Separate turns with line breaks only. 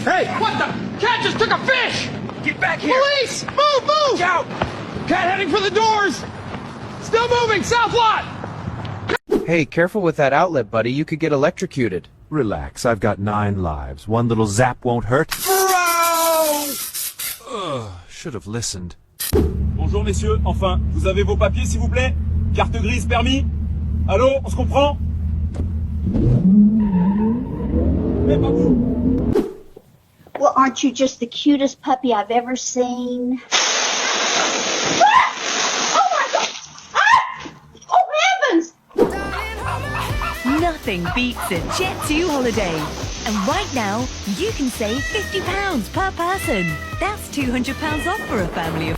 Hey, what the? Cat just took a fish!
Get back here!
Police! Move, move!
Out!
Cat heading for the doors! Still moving, south lot!
Hey, careful with that outlet, buddy. You could get electrocuted.
Relax, I've got 9 lives. One little zap won't hurt. Should have listened.
Bonjour messieurs, enfin, vous avez vos papiers s'il vous plaît? Carte grise, permis? Allô, on se comprend? Mais pas vous.
Well, aren't you just the cutest puppy I've ever seen? Ah! Oh my God! Ah! Oh heavens!
Nothing beats a Jet2 holiday. And right now, you can save £50 per person. That's £200 off for a family of